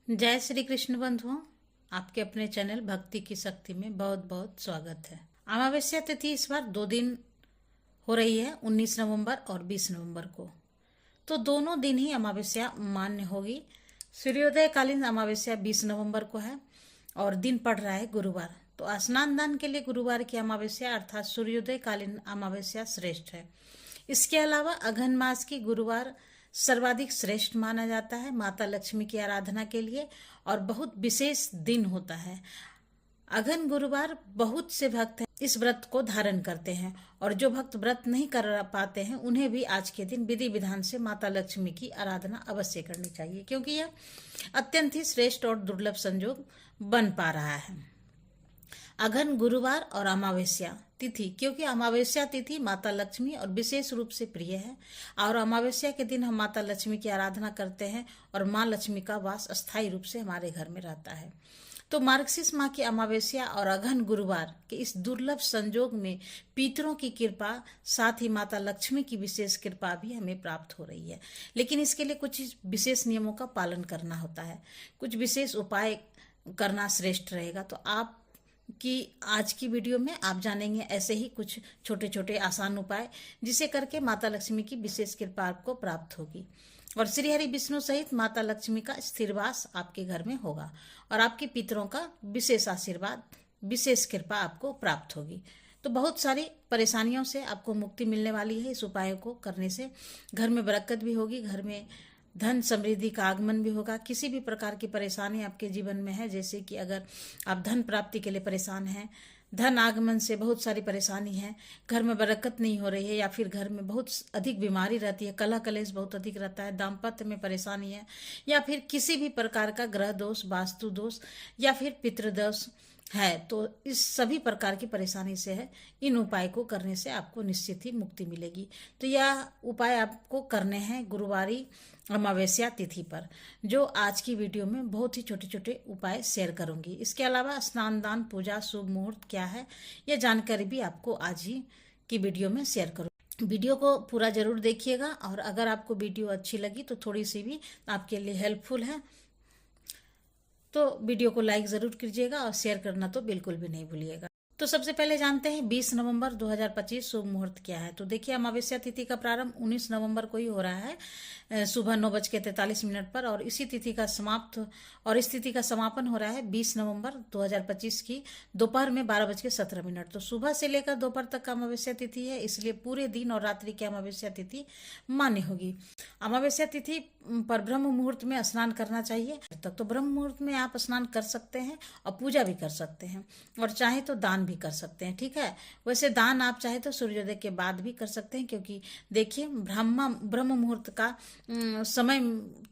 जय श्री कृष्ण बंधुओं, आपके अपने चैनल भक्ति की शक्ति में बहुत बहुत स्वागत है। अमावस्या तिथि इस बार 2 दिन हो रही है, 19 नवंबर और 20 नवंबर को। तो दोनों दिन ही अमावस्या मान्य होगी। सूर्योदय कालीन अमावस्या 20 नवंबर को है और दिन पड़ रहा है गुरुवार। तो स्नान दान के लिए गुरुवार की अमावस्या अर्थात सूर्योदय कालीन अमावस्या श्रेष्ठ है। इसके अलावा अघन मास की गुरुवार सर्वाधिक श्रेष्ठ माना जाता है माता लक्ष्मी की आराधना के लिए और बहुत विशेष दिन होता है। अघन गुरुवार बहुत से भक्त इस व्रत को धारण करते हैं और जो भक्त व्रत नहीं कर पाते हैं उन्हें भी आज के दिन विधि विधान से माता लक्ष्मी की आराधना अवश्य करनी चाहिए, क्योंकि यह अत्यंत ही श्रेष्ठ और दुर्लभ संयोग बन पा रहा है। अघन गुरुवार और अमावस्या तिथि, क्योंकि अमावस्या तिथि माता लक्ष्मी और विशेष रूप से प्रिय है और अमावस्या के दिन हम माता लक्ष्मी की आराधना करते हैं और माँ लक्ष्मी का वास अस्थायी रूप से हमारे घर में रहता है। तो मार्गशीर्ष माह की अमावस्या और अघन गुरुवार के इस दुर्लभ संयोग में पितरों की कृपा साथ ही माता लक्ष्मी की विशेष कृपा भी हमें प्राप्त हो रही है। लेकिन इसके लिए कुछ विशेष नियमों का पालन करना होता है, कुछ विशेष उपाय करना श्रेष्ठ रहेगा। तो आप कि आज की वीडियो में आप जानेंगे ऐसे ही कुछ छोटे छोटे आसान उपाय जिसे करके माता लक्ष्मी की विशेष कृपा आपको प्राप्त होगी और श्री हरि विष्णु सहित माता लक्ष्मी का स्थिरवास आपके घर में होगा और आपके पितरों का विशेष आशीर्वाद, विशेष कृपा आपको प्राप्त होगी। तो बहुत सारी परेशानियों से आपको मुक्ति मिलने वाली है। इस उपायों को करने से घर में बरकत भी होगी, घर में धन समृद्धि का आगमन भी होगा। किसी भी प्रकार की परेशानी आपके जीवन में है, जैसे कि अगर आप धन प्राप्ति के लिए परेशान हैं, धन आगमन से बहुत सारी परेशानी है, घर में बरकत नहीं हो रही है या फिर घर में बहुत अधिक बीमारी रहती है, कलह कलेश बहुत अधिक रहता है, दाम्पत्य में परेशानी है या फिर किसी भी प्रकार का ग्रह दोष, वास्तु दोष या फिर पितृदोष है, तो इस सभी प्रकार की परेशानी से है, इन उपाय को करने से आपको निश्चित ही मुक्ति मिलेगी। तो यह उपाय आपको करने हैं गुरुवारी अमावस्या तिथि पर, जो आज की वीडियो में बहुत ही छोटे छोटे उपाय शेयर करूंगी। इसके अलावा स्नान दान पूजा शुभ मुहूर्त क्या है, यह जानकारी भी आपको आज ही की वीडियो में शेयर करूँ। वीडियो को पूरा जरूर देखिएगा और अगर आपको वीडियो अच्छी लगी तो थोड़ी सी भी आपके लिए हेल्पफुल है तो वीडियो को लाइक जरूर कीजिएगा और शेयर करना तो बिल्कुल भी नहीं भूलिएगा। तो सबसे पहले जानते हैं 20 नवंबर 2025 शुभ मुहूर्त क्या है। तो देखिए, अमावस्या तिथि का प्रारंभ 19 नवंबर को ही हो रहा है सुबह 9:43 पर और इस तिथि का समापन हो रहा है 20 नवंबर 2025 की दोपहर में 12:17। तो सुबह से लेकर दोपहर तक का अमावस्या तिथि है, इसलिए पूरे दिन और रात्रि की अमावस्या तिथि मान्य होगी। अमावस्या तिथि पर ब्रह्म मुहूर्त में स्नान करना चाहिए। तक तो ब्रह्म मुहूर्त में आप स्नान कर सकते हैं और पूजा भी कर सकते हैं और चाहे तो दान भी कर सकते हैं। ठीक है, वैसे दान आप चाहे तो सूर्योदय के बाद भी कर सकते हैं, क्योंकि देखिए ब्रह्म मुहूर्त का समय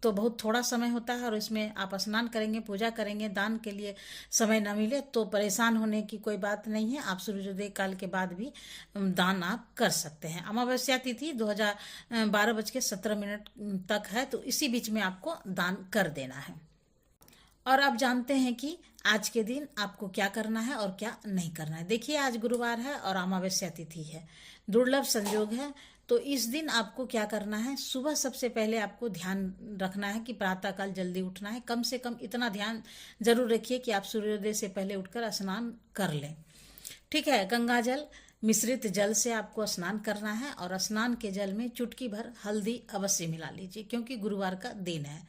तो बहुत थोड़ा समय होता है और इसमें आप स्नान करेंगे, पूजा करेंगे, दान के लिए समय न मिले तो परेशान होने की कोई बात नहीं है। आप सूर्योदय काल के बाद भी दान आप कर सकते हैं। अमावस्या तिथि 12:17 तक है, तो इसी बीच में आपको दान कर देना है। और आप जानते हैं कि आज के दिन आपको क्या करना है और क्या नहीं करना है। देखिए, आज गुरुवार है और अमावस्या तिथि है, दुर्लभ संयोग है। तो इस दिन आपको क्या करना है, सुबह सबसे पहले आपको ध्यान रखना है कि प्रातःकाल जल्दी उठना है। कम से कम इतना ध्यान जरूर रखिए कि आप सूर्योदय से पहले उठकर स्नान कर लें। ठीक है, गंगा जल मिश्रित जल से आपको स्नान करना है और स्नान के जल में चुटकी भर हल्दी अवश्य मिला लीजिए, क्योंकि गुरुवार का दिन है,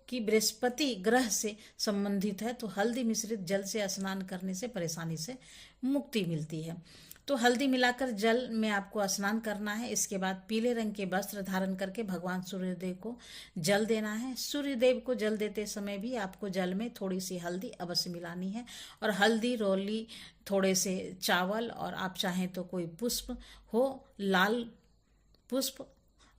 कि बृहस्पति ग्रह से संबंधित है। तो हल्दी मिश्रित जल से स्नान करने से परेशानी से मुक्ति मिलती है। तो हल्दी मिलाकर जल में आपको स्नान करना है। इसके बाद पीले रंग के वस्त्र धारण करके भगवान सूर्यदेव को जल देना है। सूर्यदेव को जल देते समय भी आपको जल में थोड़ी सी हल्दी अवश्य मिलानी है और हल्दी, रोली, थोड़े से चावल और आप चाहें तो कोई पुष्प हो, लाल पुष्प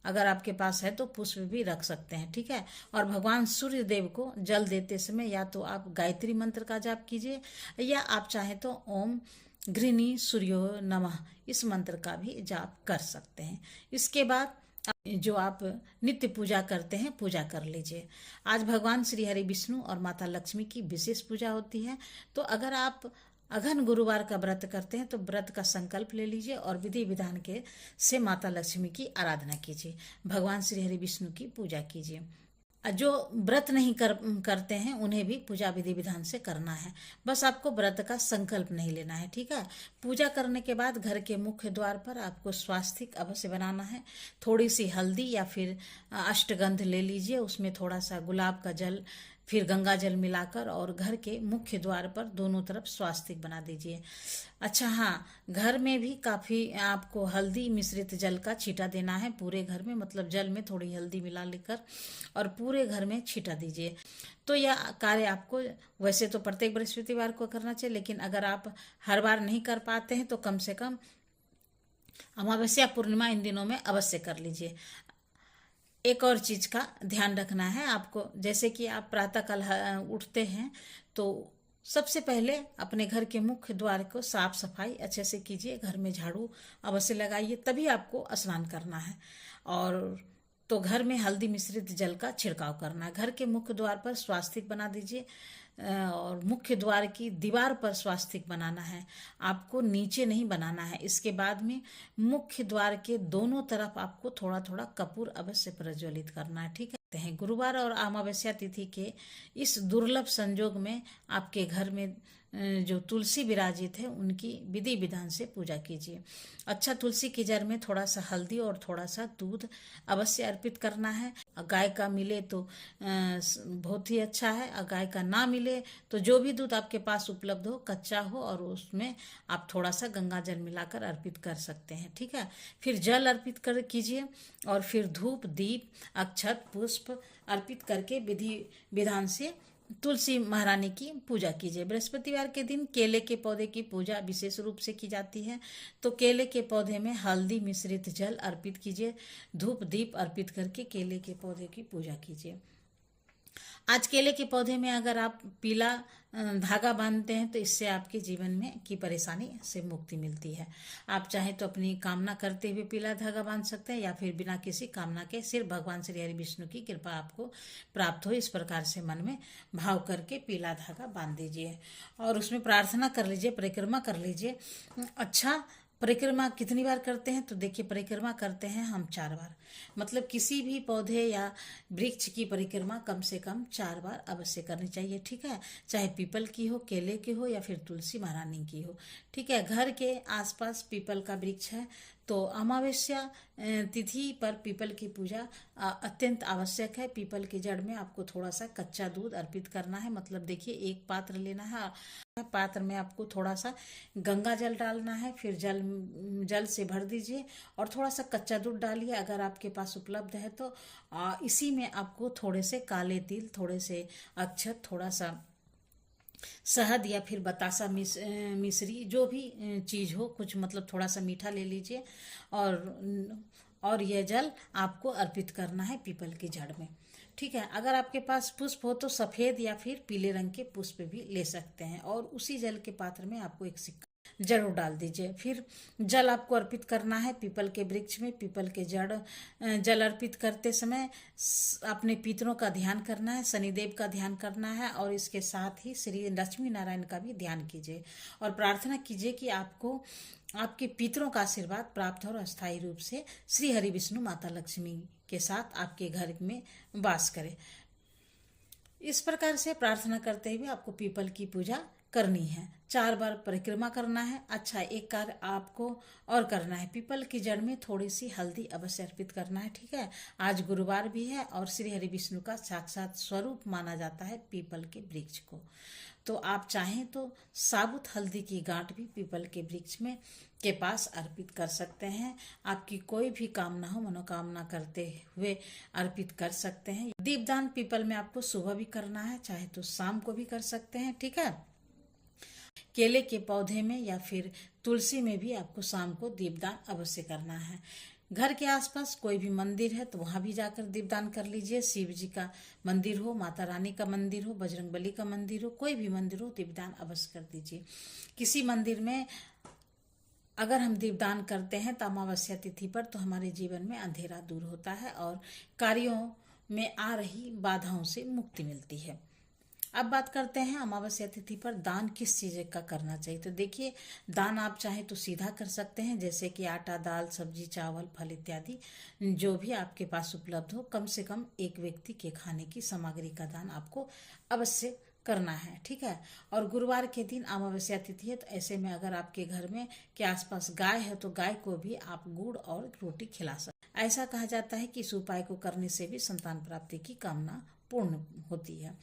अगर आपके पास है तो पुष्प भी रख सकते हैं। ठीक है, और भगवान सूर्य देव को जल देते समय या तो आप गायत्री मंत्र का जाप कीजिए या आप चाहें तो ओम घृणी सूर्यो नमः इस मंत्र का भी जाप कर सकते हैं। इसके बाद जो आप नित्य पूजा करते हैं पूजा कर लीजिए। आज भगवान श्री हरि विष्णु और माता लक्ष्मी की विशेष पूजा होती है। तो अगर आप अघन गुरुवार का व्रत करते हैं तो व्रत का संकल्प ले लीजिए और विधि विधान के से माता लक्ष्मी की आराधना कीजिए, भगवान श्री हरि विष्णु की पूजा कीजिए। जो व्रत नहीं करते हैं उन्हें भी पूजा विधि विधान से करना है। बस आपको व्रत का संकल्प नहीं लेना है, ठीक है। पूजा करने के बाद घर के मुख्य द्वार पर आपको स्वास्तिक अवश्य बनाना है। थोड़ी सी हल्दी या फिर अष्टगंध ले लीजिए, उसमें थोड़ा सा गुलाब का जल फिर गंगा जल मिलाकर और घर के मुख्य द्वार पर दोनों तरफ स्वास्तिक बना दीजिए। अच्छा हाँ, घर में भी काफ़ी आपको हल्दी मिश्रित जल का छींटा देना है पूरे घर में, मतलब जल में थोड़ी हल्दी मिला लेकर और पूरे घर में छींटा दीजिए। तो यह कार्य आपको वैसे तो प्रत्येक बृहस्पतिवार को करना चाहिए, लेकिन अगर आप हर बार नहीं कर पाते हैं तो कम से कम अमावस्या पूर्णिमा इन दिनों में अवश्य कर लीजिए। एक और चीज का ध्यान रखना है आपको, जैसे कि आप प्रातःकाल उठते हैं तो सबसे पहले अपने घर के मुख्य द्वार को साफ सफाई अच्छे से कीजिए, घर में झाड़ू अवश्य लगाइए, तभी आपको स्नान करना है। और तो घर में हल्दी मिश्रित जल का छिड़काव करना है। घर के मुख्य द्वार पर स्वास्तिक बना दीजिए और मुख्य द्वार की दीवार पर स्वास्तिक बनाना है, आपको नीचे नहीं बनाना है। इसके बाद में मुख्य द्वार के दोनों तरफ आपको थोड़ा थोड़ा कपूर अवश्य प्रज्वलित करना है, ठीक है। गुरुवार और अमावस्या तिथि के इस दुर्लभ संजोग में आपके घर में जो तुलसी विराजित है उनकी विधि विधान से पूजा कीजिए। अच्छा, तुलसी की जड़ में थोड़ा सा हल्दी और थोड़ा सा दूध अवश्य अर्पित करना है। गाय का मिले तो बहुत ही अच्छा है, और गाय का ना मिले तो जो भी दूध आपके पास उपलब्ध हो, कच्चा हो, और उसमें आप थोड़ा सा गंगा जल मिलाकर अर्पित कर सकते हैं, ठीक है। फिर जल अर्पित कर कीजिए और फिर धूप दीप अक्षत पुष्प अर्पित करके विधि विधान से तुलसी महारानी की पूजा कीजिए। बृहस्पतिवार के दिन केले के पौधे की पूजा विशेष रूप से की जाती है, तो केले के पौधे में हल्दी मिश्रित जल अर्पित कीजिए, धूप दीप अर्पित करके केले के पौधे की पूजा कीजिए। आज केले के पौधे में अगर आप पीला धागा बांधते हैं तो इससे आपके जीवन में की परेशानी से मुक्ति मिलती है। आप चाहे तो अपनी कामना करते हुए पीला धागा बांध सकते हैं, या फिर बिना किसी कामना के सिर्फ भगवान श्री हरि विष्णु की कृपा आपको प्राप्त हो, इस प्रकार से मन में भाव करके पीला धागा बांध दीजिए और उसमें प्रार्थना कर लीजिए, परिक्रमा कर लीजिए। अच्छा, परिक्रमा कितनी बार करते हैं तो देखिए, परिक्रमा करते हैं हम 4 बार, मतलब किसी भी पौधे या वृक्ष की परिक्रमा कम से कम 4 बार अवश्य करनी चाहिए, ठीक है। चाहे पीपल की हो, केले की हो, या फिर तुलसी महारानी की हो, ठीक है। घर के आसपास पीपल का वृक्ष है तो अमावस्या तिथि पर पीपल की पूजा अत्यंत आवश्यक है। पीपल की जड़ में आपको थोड़ा सा कच्चा दूध अर्पित करना है, मतलब देखिए एक पात्र लेना है, पात्र में आपको थोड़ा सा गंगा जल डालना है, फिर जल से भर दीजिए और थोड़ा सा कच्चा दूध डालिए अगर आपके पास उपलब्ध है तो। इसी में आपको थोड़े से काले तिल, थोड़े से अक्षत, थोड़ा सा शहद या फिर बतासा मिश्री, जो भी चीज हो, कुछ मतलब थोड़ा सा मीठा ले लीजिए और यह जल आपको अर्पित करना है पीपल की जड़ में, ठीक है। अगर आपके पास पुष्प हो तो सफेद या फिर पीले रंग के पुष्प भी ले सकते हैं और उसी जल के पात्र में आपको एक सिक्का जरूर डाल दीजिए। फिर जल आपको अर्पित करना है पीपल के वृक्ष में। पीपल के जड़ जल अर्पित करते समय अपने पितरों का ध्यान करना है, शनिदेव का ध्यान करना है और इसके साथ ही श्री लक्ष्मी नारायण का भी ध्यान कीजिए और प्रार्थना कीजिए कि आपको आपके पितरों का आशीर्वाद प्राप्त हो और अस्थायी रूप से श्री हरि विष्णु माता लक्ष्मी के साथ आपके घर में वास करे। इस प्रकार से प्रार्थना करते हुए आपको पीपल की पूजा करनी है, 4 बार परिक्रमा करना है। अच्छा, एक कार्य आपको और करना है, पीपल की जड़ में थोड़ी सी हल्दी अवश्य अर्पित करना है, ठीक है। आज गुरुवार भी है और श्री हरि विष्णु का साक्षात स्वरूप माना जाता है पीपल के वृक्ष को, तो आप चाहें तो साबुत हल्दी की गांठ भी पीपल के वृक्ष में के पास अर्पित कर सकते हैं। आपकी कोई भी कामना हो, मनोकामना करते हुए अर्पित कर सकते हैं। दीपदान पीपल में आपको सुबह भी करना है, चाहे तो शाम को भी कर सकते हैं, ठीक है। केले के पौधे में या फिर तुलसी में भी आपको शाम को दीपदान अवश्य करना है। घर के आसपास कोई भी मंदिर है तो वहां भी जाकर दीपदान कर लीजिए। शिव जी का मंदिर हो, माता रानी का मंदिर हो, बजरंगबली का मंदिर हो, कोई भी मंदिर हो, दीपदान अवश्य कर दीजिए। किसी मंदिर में अगर हम दीपदान करते हैं तो अमावस्या तिथि पर तो हमारे जीवन में अंधेरा दूर होता है और कार्यों में आ रही बाधाओं से मुक्ति मिलती है। अब बात करते हैं अमावस्या तिथि पर दान किस चीज का करना चाहिए। तो देखिए, दान आप चाहें तो सीधा कर सकते हैं, जैसे कि आटा, दाल, सब्जी, चावल, फल इत्यादि जो भी आपके पास उपलब्ध हो। कम से कम एक व्यक्ति के खाने की सामग्री का दान आपको अवश्य करना है, ठीक है। और गुरुवार के दिन अमावस्या तिथि है, तो ऐसे में अगर आपके घर में के आसपास गाय है तो गाय को भी आप गुड़ और रोटी खिला सकते। ऐसा कहा जाता है कि इस उपाय को करने से भी संतान प्राप्ति की कामना पूर्ण होती है।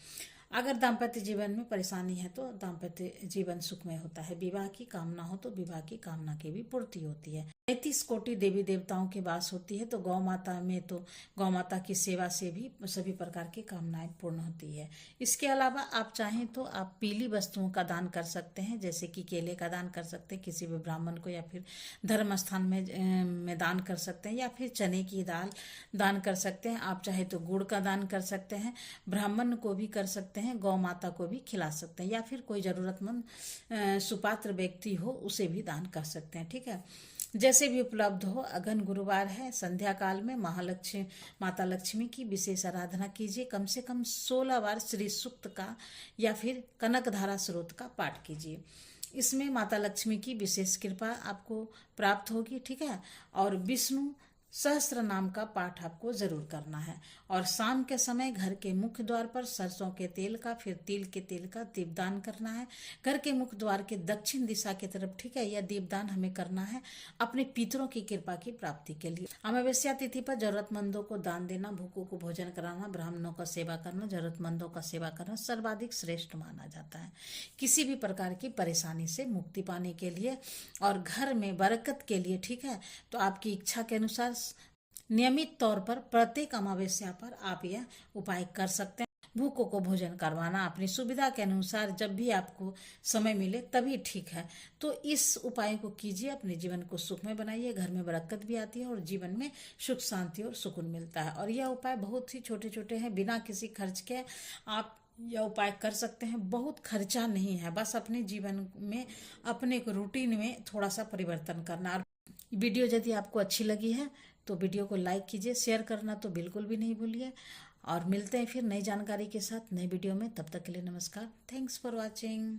अगर दाम्पत्य जीवन में परेशानी है तो दाम्पत्य जीवन सुखमय होता है। विवाह की कामना हो तो विवाह की कामना की भी पूर्ति होती है। 33 कोटि देवी देवताओं के वास होती है, तो गौ माता में तो गौ माता की सेवा से भी सभी प्रकार की कामनाएं पूर्ण होती है। इसके अलावा आप चाहें तो आप पीली वस्तुओं का दान कर सकते हैं, जैसे कि केले का दान कर सकते हैं किसी भी ब्राह्मण को, या फिर धर्म स्थान में दान कर सकते हैं, या फिर चने की दाल दान कर सकते हैं। आप चाहे तो गुड़ का दान कर सकते हैं, ब्राह्मण को भी कर सकते हैं, गौ माता को भी खिला सकते हैं, या फिर कोई जरूरतमंद सुपात्र व्यक्ति हो उसे भी दान कर सकते हैं, ठीक है। जैसे भी उपलब्ध हो। अगन गुरुवार है, संध्या काल में महालक्ष्मी माता लक्ष्मी की विशेष आराधना कीजिए। कम से कम 16 बार श्री सूक्त का या फिर कनकधारा स्रोत का पाठ कीजिए। इसमें माता लक्ष्मी की विशेष कृपा आपको प्राप्त होगी, ठीक है। और विष्णु सहस्त्र नाम का पाठ आपको जरूर करना है। और शाम के समय घर के मुख्य द्वार पर सरसों के तेल का, फिर तिल के तेल का दीपदान करना है, घर के मुख्य द्वार के दक्षिण दिशा की तरफ, ठीक है। यह दीपदान हमें करना है अपने पितरों की कृपा की प्राप्ति के लिए। अमावस्या तिथि पर जरूरतमंदों को दान देना, भूखों को भोजन कराना, ब्राह्मणों का सेवा करना, जरूरतमंदों का सेवा करना सर्वाधिक श्रेष्ठ माना जाता है किसी भी प्रकार की परेशानी से मुक्ति पाने के लिए और घर में बरकत के लिए, ठीक है। तो आपकी इच्छा के अनुसार नियमित तौर पर प्रत्येक अमावस्या पर आप यह उपाय कर सकते हैं। भूखों को भोजन करवाना अपनी सुविधा के अनुसार जब भी आपको समय मिले तभी ठीक है। तो इस उपाय को कीजिए, अपने जीवन को सुखमय बनाइए, घर में बरकत भी आती है और जीवन में सुख शांति और सुकून मिलता है। और यह उपाय बहुत ही छोटे छोटे हैं, बिना किसी खर्च के आप यह उपाय कर सकते हैं। बहुत खर्चा नहीं है, बस अपने जीवन में अपने रूटीन में थोड़ा सा परिवर्तन करना। वीडियो यदि आपको अच्छी लगी है तो वीडियो को लाइक कीजिए, शेयर करना तो बिल्कुल भी नहीं भूलिए। और मिलते हैं फिर नई जानकारी के साथ नई वीडियो में। तब तक के लिए नमस्कार। Thanks for watching.